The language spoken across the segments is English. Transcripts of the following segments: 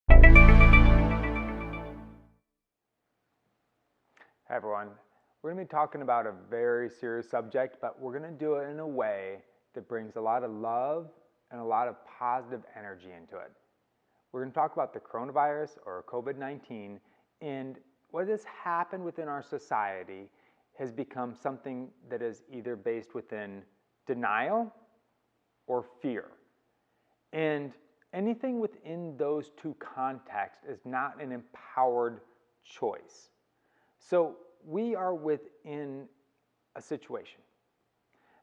Hi everyone, we're going to be talking about a very serious subject, but we're going to do it in a way that brings a lot of love and a lot of positive energy into it. We're going to talk about the coronavirus or COVID-19 and what has happened within our society has become something that is either based within denial or fear. And anything within those two contexts is not an empowered choice. So we are within a situation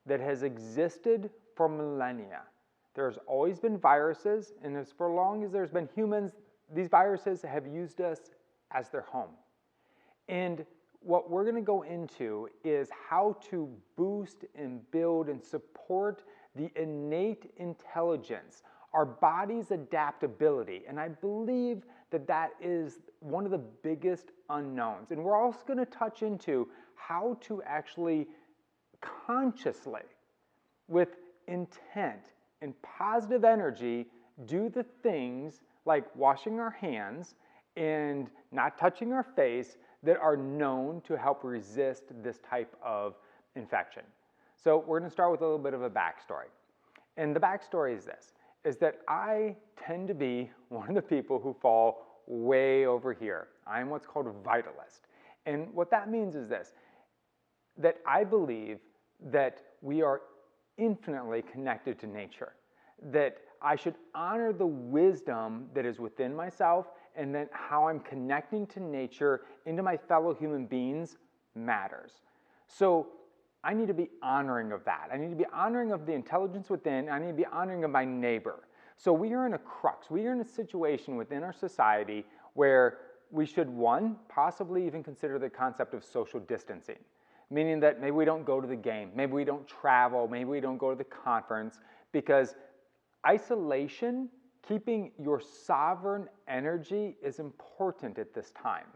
that has existed for millennia. There's always been viruses, and as for long as there's been humans, these viruses have used us as their home. And what we're going to go into is how to boost and build and support the innate intelligence, our body's adaptability. And I believe that that is one of the biggest unknowns. And we're also going to touch into how to actually consciously, with intent and positive energy, do the things like washing our hands and not touching our face that are known to help resist this type of infection. So we're going to start with a little bit of a backstory. And the backstory is this, is that I tend to be one of the people who fall way over here. I'm what's called a vitalist. And what that means is this, that I believe that we are infinitely connected to nature, that I should honor the wisdom that is within myself, and then how I'm connecting to nature into my fellow human beings matters. So I need to be honoring of that. I need to be honoring of the intelligence within. I need to be honoring of my neighbor. So we are in a crux. We are in a situation within our society where we should, one, possibly even consider the concept of social distancing, meaning that maybe we don't go to the game, maybe we don't travel, maybe we don't go to the conference, because isolation, keeping your sovereign energy is important at this time,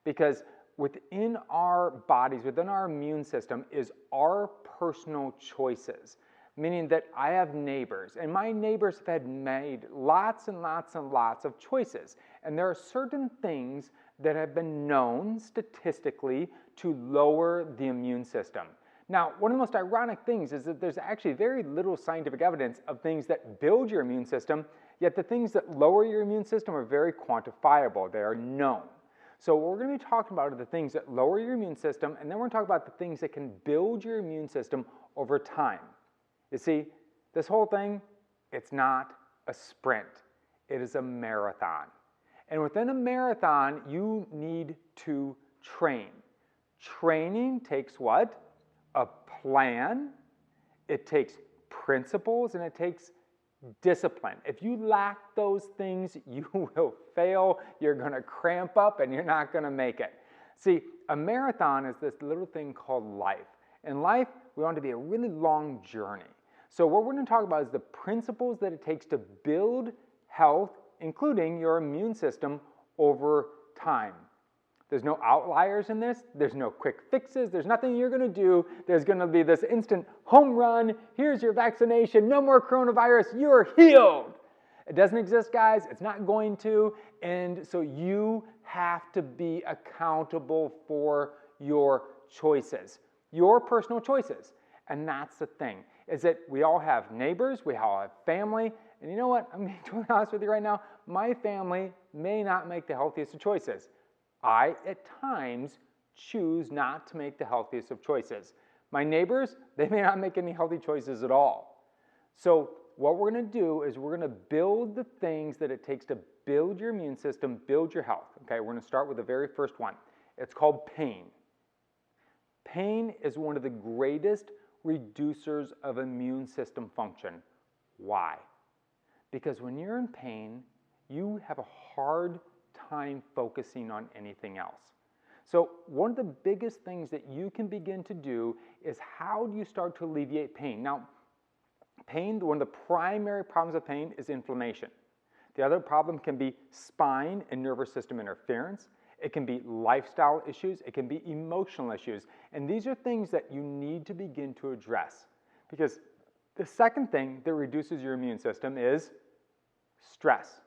because within our bodies, within our immune system is our personal choices, meaning that I have neighbors, and my neighbors have had made lots and lots and lots of choices, and there are certain things that have been known statistically to lower the immune system. Now, one of the most ironic things is that there's actually very little scientific evidence of things that build your immune system, yet the things that lower your immune system are very quantifiable. They are known. So what we're going to be talking about are the things that lower your immune system, and then we're going to talk about the things that can build your immune system over time. You see, this whole thing, it's not a sprint. It is a marathon. And within a marathon, you need to train. Training takes what? A plan, it takes principles, and it takes discipline. If you lack those things, you will fail, you're going to cramp up, and you're not going to make it. See, a marathon is this little thing called life. In life, we want it to be a really long journey. So what we're going to talk about is the principles that it takes to build health, including your immune system, over time. There's no outliers in this. There's no quick fixes. There's nothing you're going to do. There's going to be this instant home run. Here's your vaccination. No more coronavirus. You're healed. It doesn't exist, guys. It's not going to. And so you have to be accountable for your choices, your personal choices. And that's the thing, is that we all have neighbors. We all have family. And you know what? I'm being totally honest with you right now. My family may not make the healthiest of choices. I, at times, choose not to make the healthiest of choices. My neighbors, they may not make any healthy choices at all. So what we're going to do is we're going to build the things that it takes to build your immune system, build your health. Okay, we're going to start with the very first one. It's called pain. Pain is one of the greatest reducers of immune system function. Why? Because when you're in pain, you have a hard time focusing on anything else. So one of the biggest things that you can begin to do is how do you start to alleviate pain? Now, pain, one of the primary problems of pain is inflammation. The other problem can be spine and nervous system interference. It can be lifestyle issues. It can be emotional issues. And these are things that you need to begin to address, because the second thing that reduces your immune system is stress.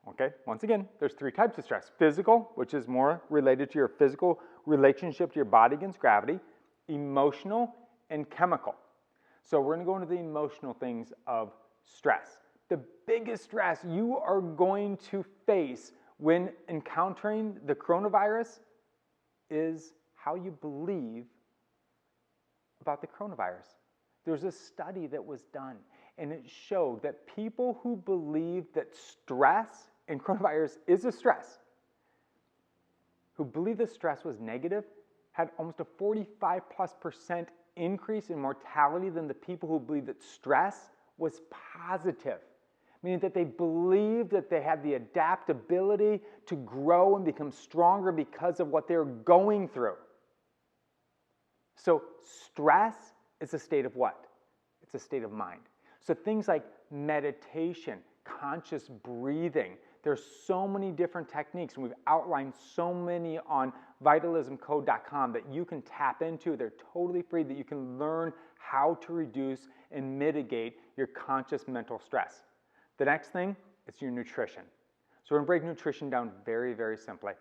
Okay, once again, there's 3 types of stress. Physical, which is more related to your physical relationship to your body against gravity. Emotional and chemical. So we're going to go into the emotional things of stress. The biggest stress you are going to face when encountering the coronavirus is how you believe about the coronavirus. There's a study that was done, and it showed that people who believe that stress and coronavirus is a stress, who believe that stress was negative, had almost a 45+% increase in mortality than the people who believe that stress was positive, meaning that they believed that they had the adaptability to grow and become stronger because of what they're going through. So stress is a state of what? It's a state of mind. So things like meditation, conscious breathing, there's so many different techniques, and we've outlined so many on vitalismcode.com that you can tap into. They're totally free, that you can learn how to reduce and mitigate your conscious mental stress. The next thing is your nutrition. So we're going to break nutrition down very, very simply.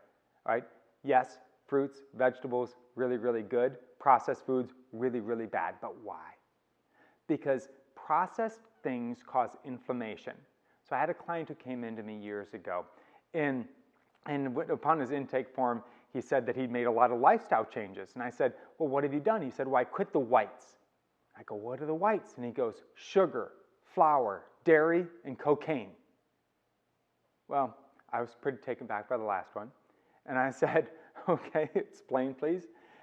All right? Yes, fruits, vegetables, really, really good. Processed foods, really, really bad. But why? Because processed things cause inflammation. So I had a client who came into me years ago, and upon his intake form, he said that he'd made a lot of lifestyle changes. And I said, well, what have you done? He said, well, I quit the whites. I go, what are the whites? And he goes, sugar, flour, dairy, and cocaine. Well, I was pretty taken back by the last one. And I said, okay, explain please.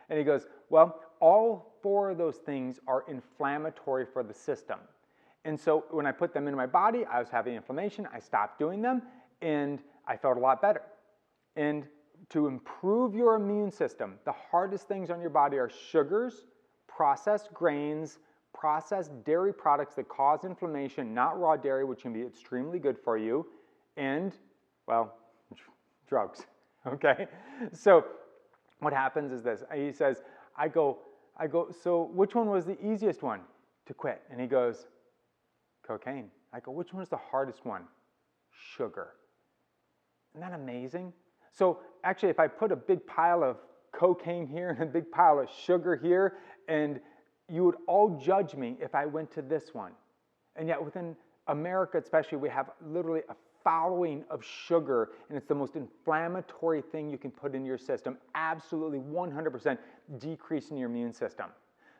And he goes, well, all 4 of those things are inflammatory for the system. And so when I put them into my body, I was having inflammation. I stopped doing them, and I felt a lot better. And to improve your immune system, the hardest things on your body are sugars, processed grains, processed dairy products that cause inflammation, not raw dairy, which can be extremely good for you, and, well, drugs, okay? So what happens is this. He says, I go, so which one was the easiest one to quit? And he goes, cocaine. I go, which one is the hardest one? Sugar. Isn't that amazing? So actually, if I put a big pile of cocaine here and a big pile of sugar here, and you would all judge me if I went to this one. And yet within America especially, we have literally a following of sugar, and it's the most inflammatory thing you can put in your system, absolutely 100% decreasing your immune system.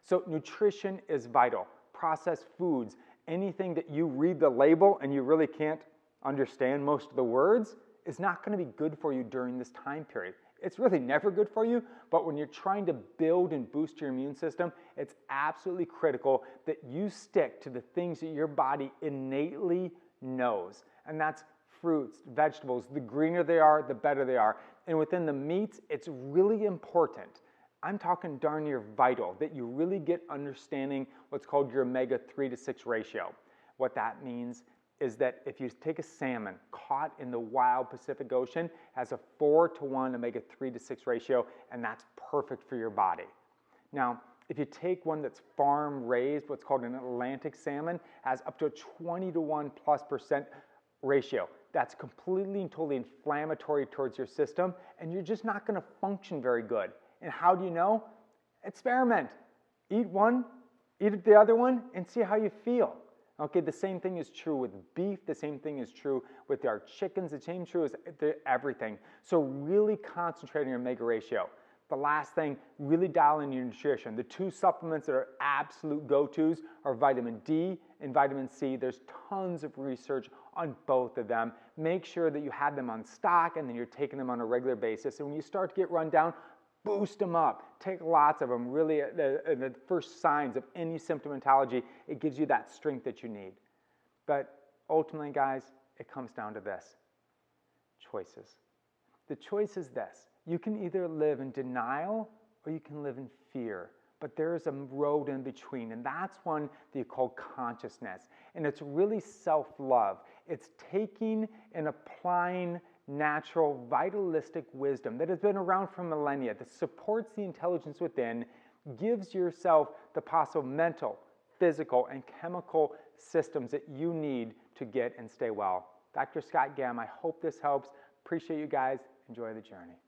So nutrition is vital. Processed foods, anything that you read the label and you really can't understand most of the words, is not going to be good for you during this time period. It's really never good for you, but when you're trying to build and boost your immune system, it's absolutely critical that you stick to the things that your body innately knows. And that's fruits, vegetables. The greener they are, the better they are. And within the meats, it's really important. I'm talking darn near vital that you really get understanding what's called your omega-3 to 6 ratio. What that means is that if you take a salmon caught in the wild Pacific Ocean, it has a 4-to-1 omega-3 to 6 ratio, and that's perfect for your body. Now, if you take one that's farm raised, what's called an Atlantic salmon, has up to a 20-to-1+% ratio. That's completely and totally inflammatory towards your system, and you're just not going to function very good. And how do you know? Experiment. Eat one, eat the other one, and see how you feel. Okay, the same thing is true with beef. The same thing is true with our chickens. The same true is everything. So really concentrate on your omega ratio. The last thing, really dial in your nutrition. The 2 supplements that are absolute go-tos are vitamin D and vitamin C. There's tons of research on both of them. Make sure that you have them on stock and then you're taking them on a regular basis. And when you start to get run down, boost them up. Take lots of them. Really, the first signs of any symptomatology, it gives you that strength that you need. But ultimately, guys, it comes down to this. Choices. The choice is this. You can either live in denial or you can live in fear. But there is a road in between, and that's one that you call consciousness. And it's really self-love. It's taking and applying natural, vitalistic wisdom that has been around for millennia, that supports the intelligence within, gives yourself the possible mental, physical, and chemical systems that you need to get and stay well. Dr. Scott Gamm. I hope this helps. Appreciate you guys. Enjoy the journey.